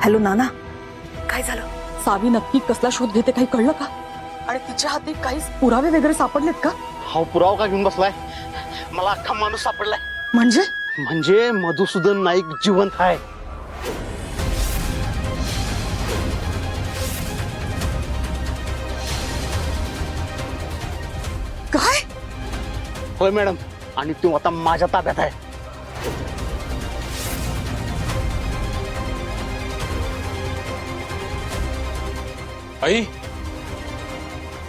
Hello नाना, काय झालं? सावी नक्की कसला शोध घेते काही कळलं का? आणि तिच्या हाती काही पुरावे वगैरे सापडलेत का? हा पुरावा का घेऊन बसलाय? मला अख्खा माणूस सापडलाय. म्हणजे मधुसूदन नाईक जिवंत आहे. काय? होय मॅडम, आणि तो आता माझ्या ताब्यात आहे. आई,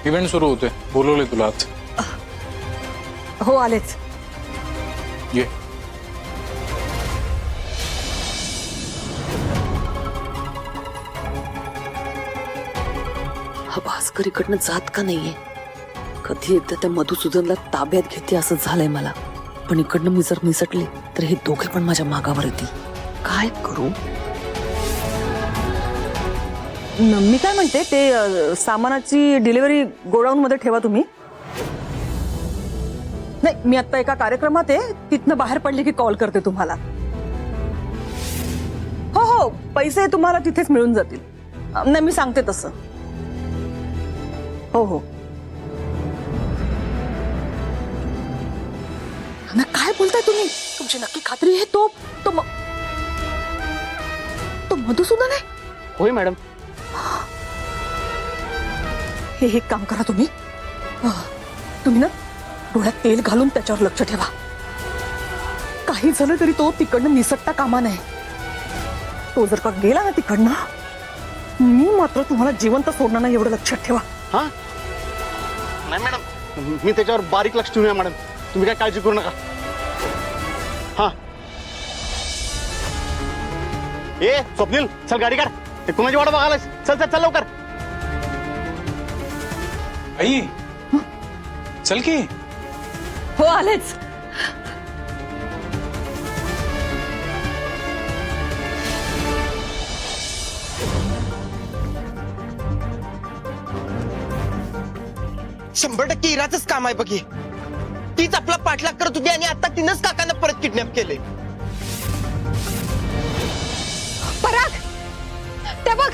इव्हेंट सुरू होते, बोलवले तुला आज. हो आलेच. ये. हा भास्कर इकडनं जात का नाहीये? कधी एकदा त्या मधुसूदनला ताब्यात घेते असं झालंय मला. पण इकडनं मी जर निसटले तर हे दोघे पण माझ्या मागावर येतील. काय करू? मी काय म्हणते, ते सामानाची डिलिव्हरी गोडाऊन मध्ये ठेवा तुम्ही. नाही, मी आता एका कार्यक्रमात आहे, तिथनं बाहेर पडले की कॉल करते तुम्हाला. हो हो, पैसे तुम्हाला तिथेच मिळून जातील. नाही, मी सांगते तसं. हो हो. ना काय बोलताय तुम्ही? तुमची नक्की खात्री आहे? तो मधुसूदन आहे? होय मॅडम. हे एक काम करा तुम्ही. तुम्ही ना डोळ्यात तेल घालून त्याच्यावर लक्ष ठेवा. काही झालं तरी तो तिकडनं निसटता कामा नये. तो जर का गेला ना तिकडनं, मी मात्र तुम्हाला जिवंत सोडणार नाही, एवढं लक्षात ठेवा. हा नाही मॅडम, मी त्याच्यावर बारीक लक्ष ठेवूया मॅडम. तुम्ही काय काळजी करू नका. हा ए स्वप्नील, चल गाडी काढ. ते कुणाची वाट बघायला? चल चल चल लवकर. आई, चल की. हो आलेच. शंभर टक्के इराचंच काम आहे बघी. तीच आपला पाठलाग करत होती आणि आता तिनंच काकांना परत किडनॅप केले. पराग, ते बघ,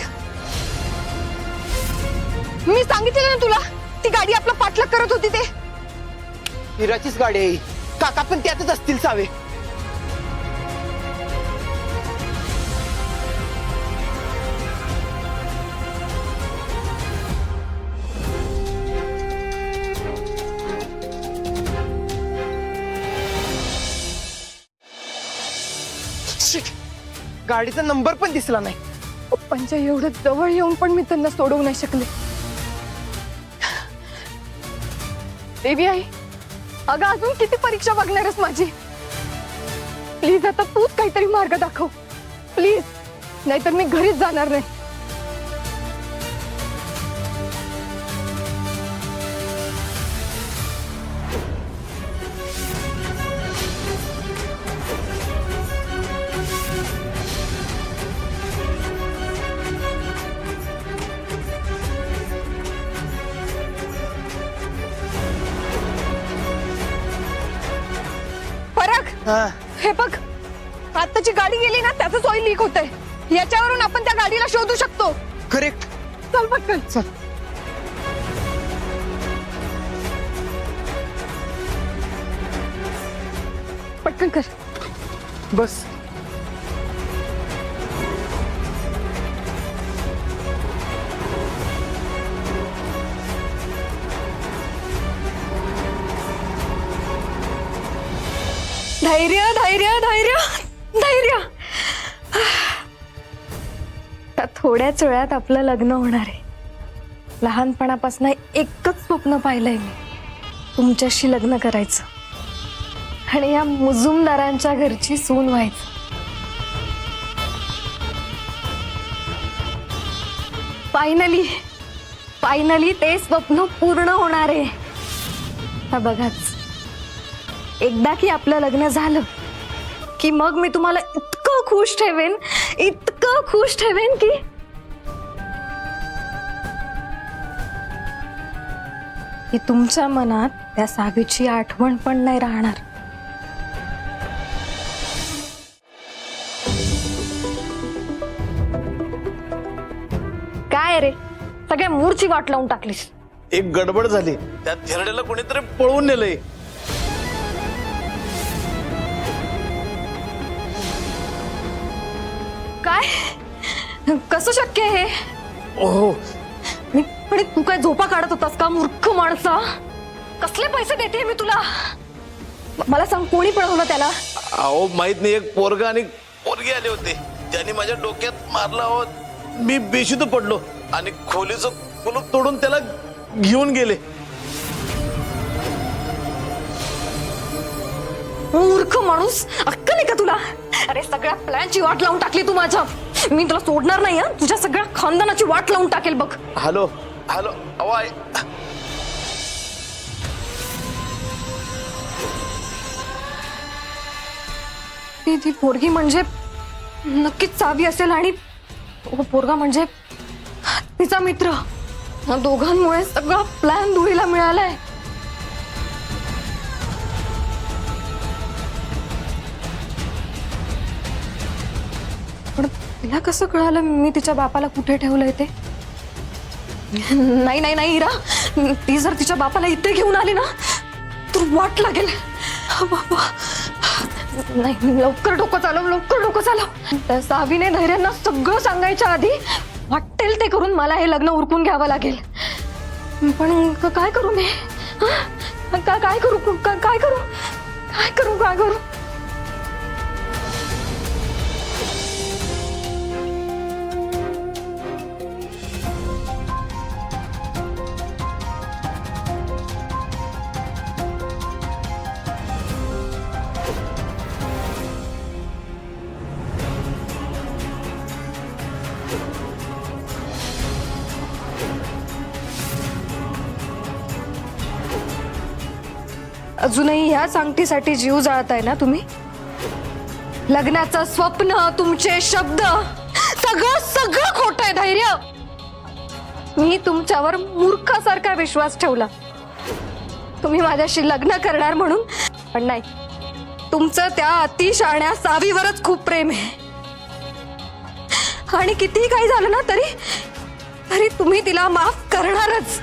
मी सांगितलं ना तुला, ती गाडी आपला पाठलाग करत होती. ते इराचीच गाडी आहे. काका पण त्यातच असतील सावे. शिट, गाडीचा नंबर पण दिसला नाही. पप्पांच्या एवढं जवळ येऊन पण मी त्यांना सोडवू नाही शकले. देवी आई, अगं अजून किती परीक्षा बघणारच माझी? प्लीज आता तूच काहीतरी मार्ग दाखव प्लीज, नाहीतर मी घरीच जाणार नाही. हे बघ, आत्ताची गाडी गेली ना, त्याचंच ऑइल लीक होतंय. याच्यावरून आपण त्या गाडीला शोधू शकतो. करेक्ट. चल पटकन. चल. पटकन कर. बस. धैर्य धैर्य धैर्य धैर्य. त्या थोड्याच वेळात आपलं लग्न होणार आहे. लहानपणापासून एकच स्वप्न पाहिलंय मी, तुमच्याशी लग्न करायचं आणि या मुजुमदारांच्या घरची सून व्हायचं. फायनली फायनली ते स्वप्न पूर्ण होणार आहे. हा बघाच, एकदा की आपलं लग्न झालं की मग मी तुम्हाला इतकं खुश ठेवेन, इतकं खुश ठेवेन की तुमच्या मनात त्या सावीची आठवण पण नाही राहणार. सगळ्या मूडची वाट लावून टाकलीस. एक गडबड झाली, त्या थेरड्याला कोणीतरी पळवून नेलंय. काय कसं शक्य आहे हे? ओहो, आणि तू काय झोपा काढत होतास का मूर्ख माणसा? कसले पैसे देते मी तुला? मला सांग, कोणी पळवलं त्याला? अहो माहित नाही, एक पोरगा आणि पोरगी आले होते. त्यांनी माझ्या डोक्यात मारला आहोत. मी बेशुद्ध पडलो आणि खोलीचं कुलूप तोडून त्याला घेऊन गेले. मूर्ख माणूस, अक्कल आहे का तुला? अरे सगळ्या प्लॅनची वाट लावून टाकली तू माझ्या. मी तुला सोडणार नाही हं. तुझ्या सगळ्या खानदानाची वाट लावून टाकेल बघ. हॅलो हॅलो, अहो ती पोरगी म्हणजे नक्कीच सावी असेल आणि तो पोरगा म्हणजे तिचा मित्र. या दोघांमुळे सगळा प्लॅन धुळीला मिळालाय. पण तिला कसं कळालं मी तिच्या बापाला कुठे ठेवलंय ते? नाही नाही नाही इरा, ती जर तिच्या बापाला इथे घेऊन आली ना तर वाट लागेल. बाबा नाही, लवकर डोकं चालव, लवकर डोकं चालव. त्या सावीने धैर्यांना सगळं सांगायच्या आधी वाटेल ते करून मला हे लग्न उरकून घ्यावं लागेल. पण काय करू मी? काय करू? काय करू? काय करू? काय करू? अजूनही ह्या सांगतीसाठी जीव जाळताय ना तुम्ही? लग्नाचं स्वप्न, तुमचे शब्द, सगळं सगळं खोटं आहे. धैर्य, मी तुमच्यावर मूर्खासारखा विश्वास ठेवला. तुम्ही माझ्याशी लग्न करणार म्हणून, पण नाही. तुमचं त्या अतिशहाण्या सावीवरच खूप प्रेम आहे. आणि कितीही काही झालं ना तरी तुम्ही तिला माफ करणारच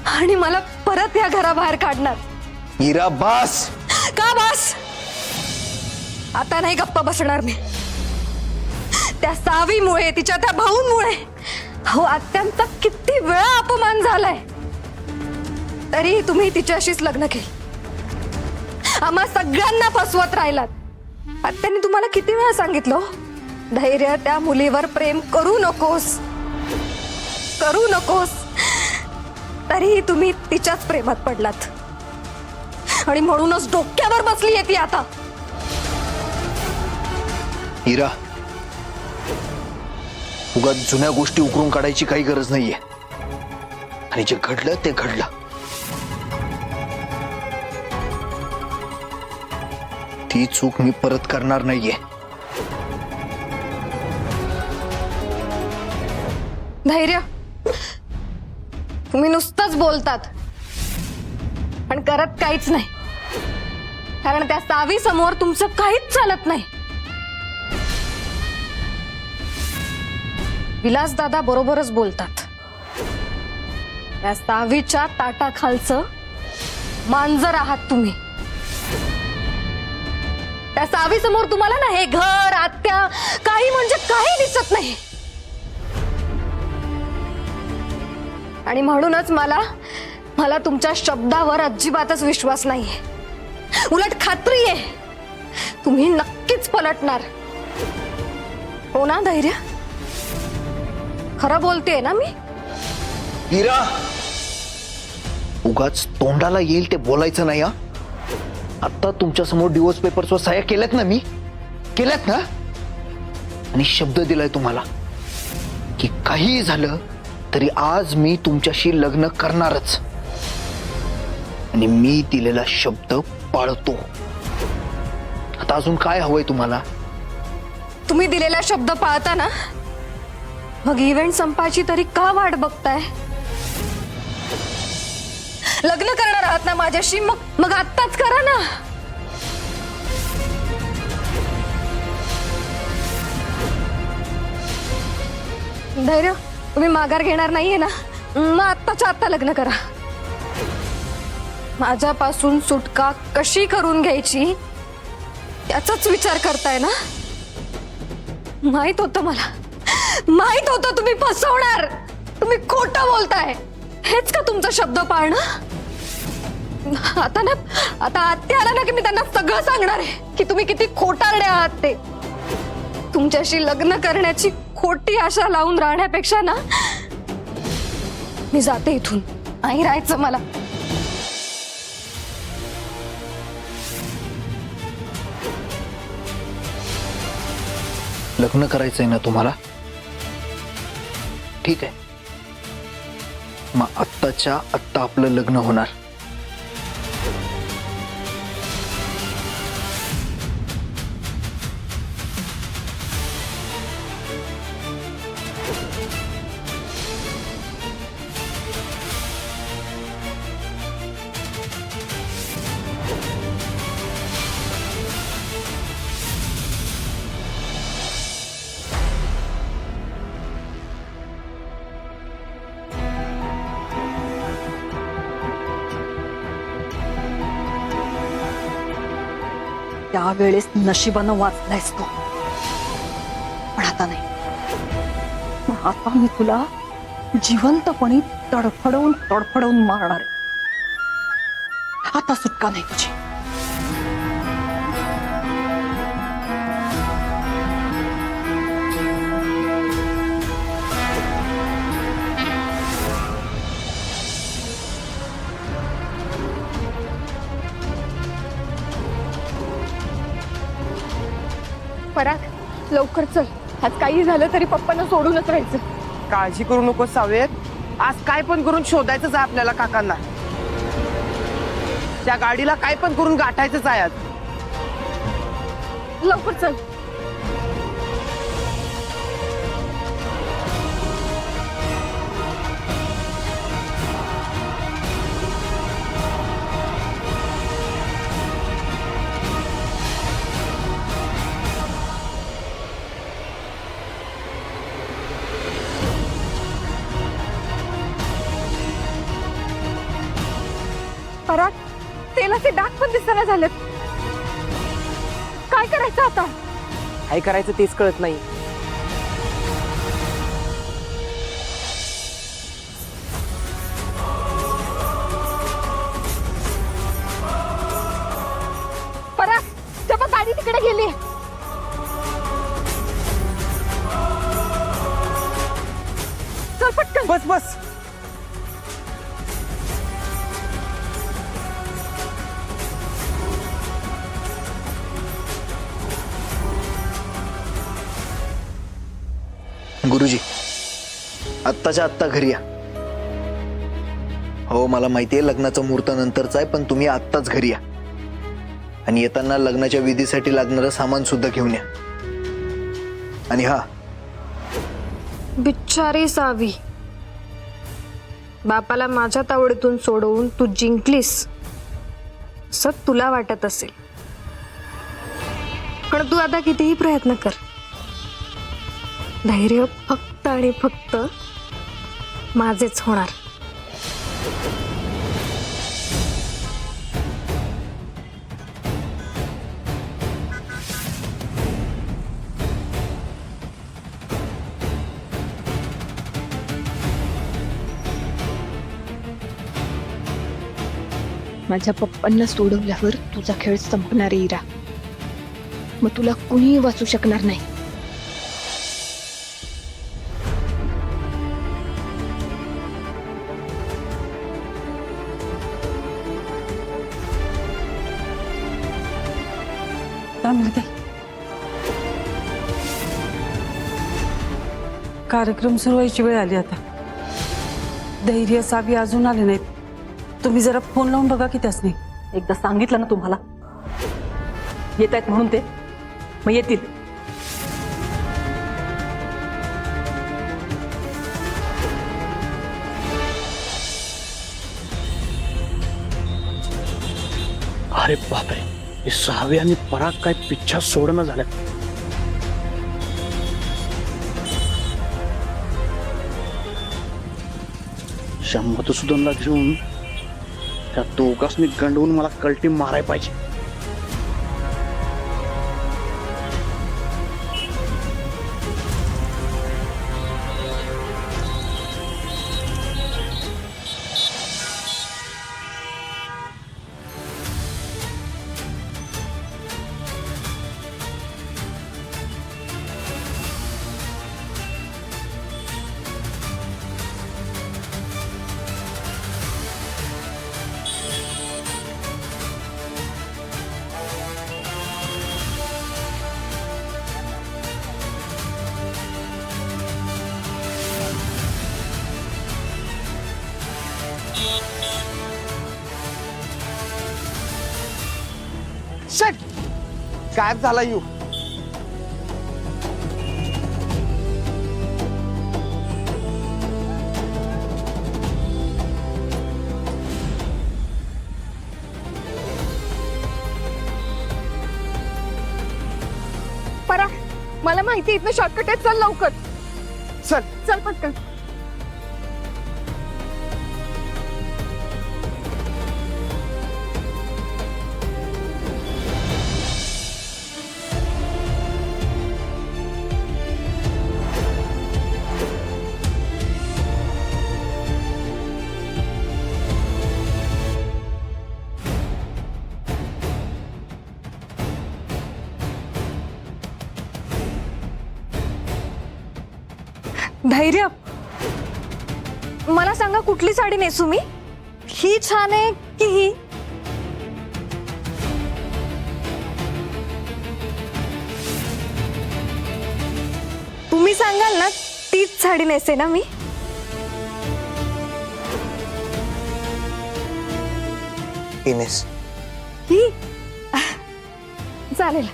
आणि मला परत या घराबाहेर काढणार. हिरा बास. का बास? आता नाही गप्पा बसणार मी. त्या सावीमुळे, तिच्या त्या भाऊमुळे हो आत्यांचा किती वेळा अपमान झालाय, तरी तुम्ही तिच्याशीच लग्न केलं. आम्हा सगळ्यांना फसवत राहिलात. आत्यांनी तुम्हाला किती वेळा सांगितलं, धैर्य, त्या मुलीवर प्रेम करू नकोस, करू नकोस. तरीही तुम्ही तिच्याच प्रेमात पडलात आणि म्हणूनच डोक्यावर बसली आहे ती आता. हिरा, उगाच जुन्या गोष्टी उकरून काढायची काही गरज नाहीये. आणि जे घडलं ते घडलं. ती चूक मी परत करणार नाहीये. धैर्य, तुम्ही नुसतंच बोलतात पण करत काहीच नाही. कारण त्या सावी समोर तुमचं काहीच चालत नाही. विलास दादा बरोबरच बोलतात. त्या सावीच्या ताटाखालचं मांजर आहात तुम्ही. त्या सावी समोर तुम्हाला ना हे घर, आत्या काही म्हणजे काही दिसत नाही. आणि म्हणूनच मला तुमच्या शब्दावर अजिबातच विश्वास नाहीये. उलट खात्री आहे तुम्ही नक्कीच पलटणार. हो ना धैर्य? खरं बोलतेय ना मी? हिरा, उगाच तोंडाला येईल ते बोलायचं नाही. आता तुमच्या समोर डिवोर्स पेपर्सवर सह्या केल्यात ना मी, केल्यात ना. आणि शब्द दिलाय तुम्हाला की काही झालं तरी आज मी तुमच्याशी लग्न करणारच. आणि मी दिलेला शब्द पाळतो. आता अजून काय हवंय तुम्हाला? तुम्ही दिलेला शब्द पाळता ना, मग इव्हेंट संपायची तरी का वाट बघताय? लग्न करणार आहात ना माझ्याशी, मग आत्ताच करा ना. धैर्य, तुम्ही माघार घेणार नाहीये ना, मग आत्ताच्या आत्ता लग्न करा. माझ्यापासून सुटका कशी करून घ्यायची याचाच विचार करताय ना. माहित होतं मला, माहित होतं तुम्ही फसवणार, तुम्ही खोटं बोलताय. हेच का तुमचा शब्द पाळणं. आता ना, आता आत्या आला ना की मी त्यांना सगळं सांगणार आहे की तुम्ही किती खोटारडे आहात ते. तुमच्याशी लग्न करण्याची खोटी आशा लावून राहण्यापेक्षा ना मी जाते इथून. नाही राहायचं मला. लग्न करायचंय ना तुम्हाला? ठीक आहे, मग आत्ताच्या आत्ता आपलं लग्न होणार. त्यावेळेस नशिबानं वाचलायस तू, पण आता नाही. मग आता मी तुला जिवंतपणी तडफडवून मारणार आहे. आता सुटका नाही तुझी. पराग, लवकर चल. आज काही झालं तरी पप्पांना सोडूनच राहायचं. काळजी करू नको सावेत. आज काय पण करून शोधायचंच आहे आपल्याला काकांना. त्या गाडीला काय पण करून गाठायचंच आहे आज. लवकर चल. पराग, तेलाचे डाग पण दिसना झालेत. काय करायचं आता? काय करायचं तेच कळत नाही. पराग, तेव्हा गाडी तिकडे गेली. चल पटकन. बस बस. गुरुजी, आत्ताच्या आत्ता घरी या. हो, मला माहितीये लग्नाचा मुहूर्त नंतरचा आहे, पण तुम्ही आत्ताच घरी या. आणि येताना लग्नाच्या विधीसाठी लागणारं सामान सुद्धा घेऊन या. आणि हा, बिचारी सावी, बापाला माझ्या तावडीतून सोडवून तू जिंकलीस असं तुला वाटत असेल, पण तू आता कितीही प्रयत्न कर, धैर्य फक्त आणि फक्त माझेच होणार. माझ्या पप्पांना सोडवल्यावर तुझा खेळ संपणार आहे इरा. मग तुला कुणीही वाचू शकणार नाही. कार्यक्रम सुरू व्हायची वेळ आली आता. धैर्य सावी अजून आले नाहीत. तुम्ही जरा फोन लावून बघा की त्यासनी. एकदा सांगितलं ना तुम्हाला येत आहेत म्हणून, ते मग येतील. अरे बापरे, हे सावे आणि पराग काय पिच्छा सोडणं झाल्यात. त्या मधुसूदनला घेऊन त्या दोघांनी गंडवून मला कल्टी माराय पाहिजे. शट गायब झाला यू. परा मला माहिती इथनं शॉर्टकट आहे, चल लवकर. चल चल पटकन. धैर्य, मला सांगा कुठली साडी नेसू मी? ही छान आहे की ही? तुम्ही सांगाल ना तीच साडी नेसे ना मी. इनेस, ही चालेल.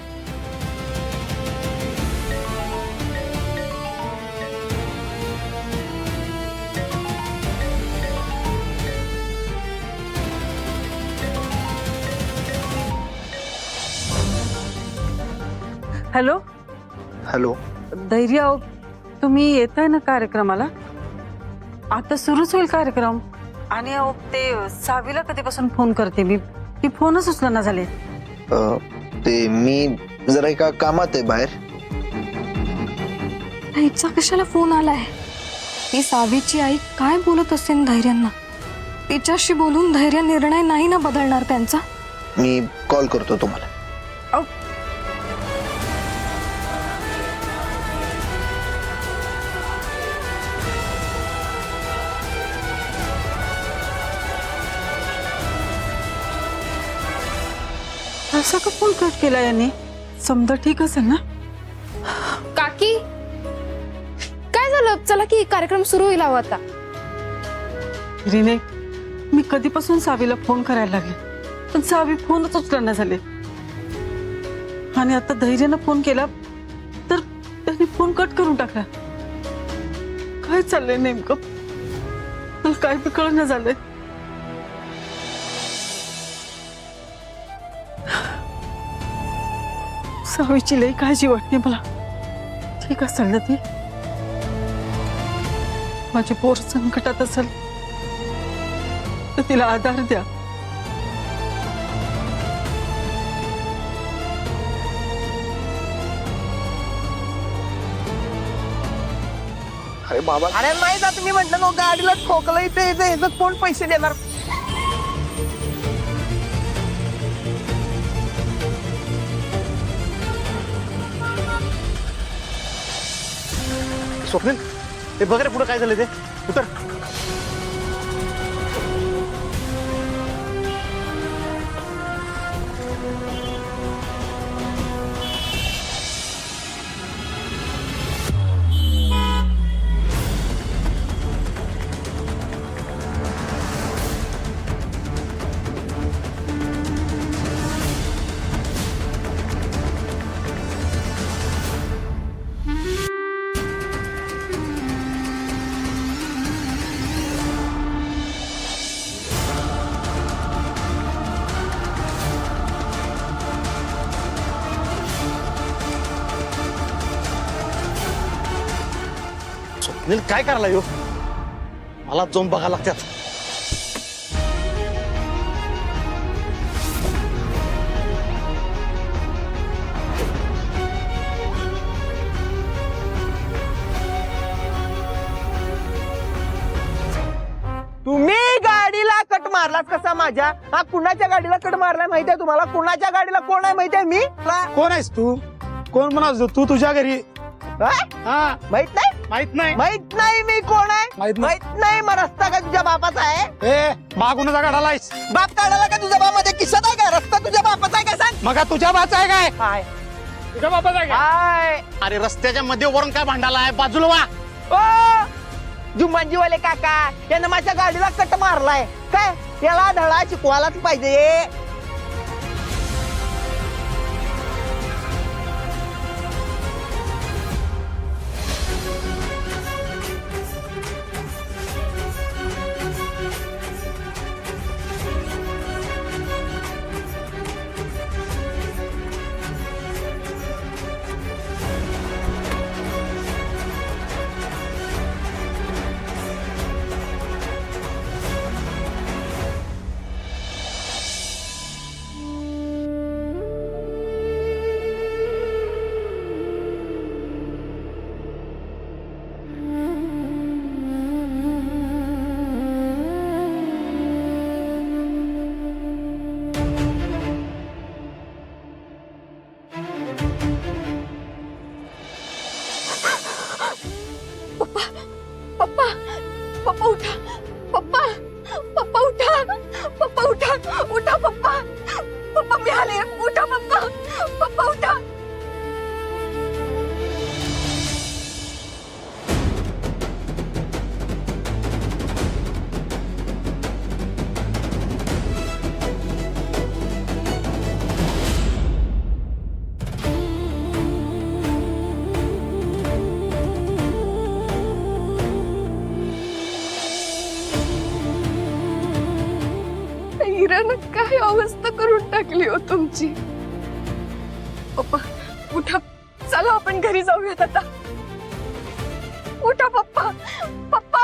Hello hello. धैर्य, अहो, तुम्ही येताय ना कार्यक्रमाला? आता सुरूच होईल कार्यक्रम. आणि अहो, ते सावीला कधीपासून फोन करते मी, ती फोनच उचलना झाले. ते मी जरा एका कामात आहे बाहेर. हिचा कशाला फोन आलाय? ही सावीची आई काय बोलत असेल धैर्यांना? तिच्याशी बोलून धैर्य निर्णय नाही ना बदलणार त्यांचा. मी कॉल करतो तुम्हाला. अहो, असा का फोन कट केला याने? समजा ठीक असेल ना? काकी काय झालं? चला की कार्यक्रम सुरू होईल हवा आता. रिने, मी कधीपासून सावीला फोन करायला लागले, पण सावी फोनच उचलना झाले. आणि आता धैर्यानं फोन केला तर त्याने फोन कट करून टाकला. काय चाललंय नेमकं? मला काय बी कळना झालंय. सावीची लई काळजी वाटते मला. ठीक असेल ना ती? माझी पोर संकटात असेल तर तिला आधार द्या. अरे बाबा, अरे नाही जात, मी म्हटलं नो गाडीला ठोकलं इथे इथे कोण पैसे देणार? स्वप्नील, ते बघ रे पुढे काय झालं ते. उतर. स्वप्नील काय करायला यो? मला जाऊन बघायला लागतात. तुम्ही गाडीला कट मारलात कसा माझ्या? हा कुणाच्या गाडीला कट मारलाय माहितीये तुम्हाला? कुणाच्या गाडीला कोण आहे माहितीये? मी कोण आहेस तू? कोण म्हणास तू? तुझ्या घरी हा माहित नाही? माहित नाही. माहित नाही मी कोण आहे? माहित नाही. माहित नाही. मग रस्ता का तुझ्या बापाचा आहे? ए बागुनाचा गाडालायस बाप काढायला का तुझ्या बापाच्या खिशात आहे का? रस्ता तुझ्या बापाचा आहे का सांग? मग तुझ्या बाचा आहे काय? हाय तुझ्या बापाचा आहे हाय. अरे रस्त्याच्या मध्ये वरून काय भांडाला आहे? बाजूला वा. ओ जुम्मांजीवाले काका यानं माझ्या गाडीला कट मारलाय काय? याला धडा शिकवायलाच पाहिजे. पप्पा पप्पा उठा. पप्पा पप्पा उठा. पप्पा उठा. उठा पप्पा. पप्पा मी आले. उठा पप्पा. पप्पा उठा. हिरानं काय अवस्था करून टाकली हो तुमची. पप्पा उठा. चला आपण घरी जाऊयात आता. उठा पप्पा. पप्पा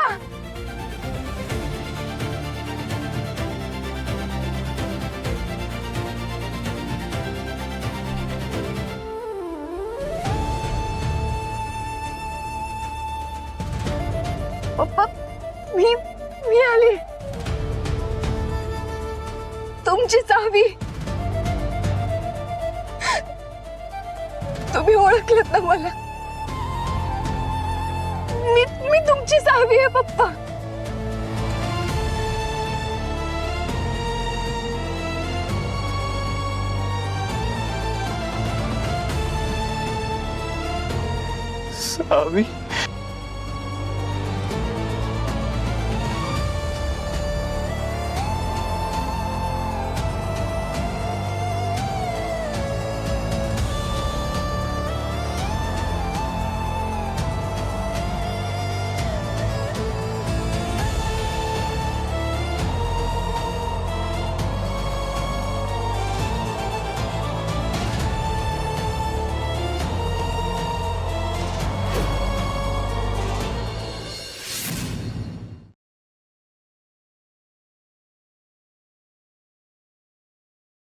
पप्पा मी आली. तुमची चावी. तुम्ही ओळखलत ना मला. मी तुमची चावी आहे पप्पा. सावी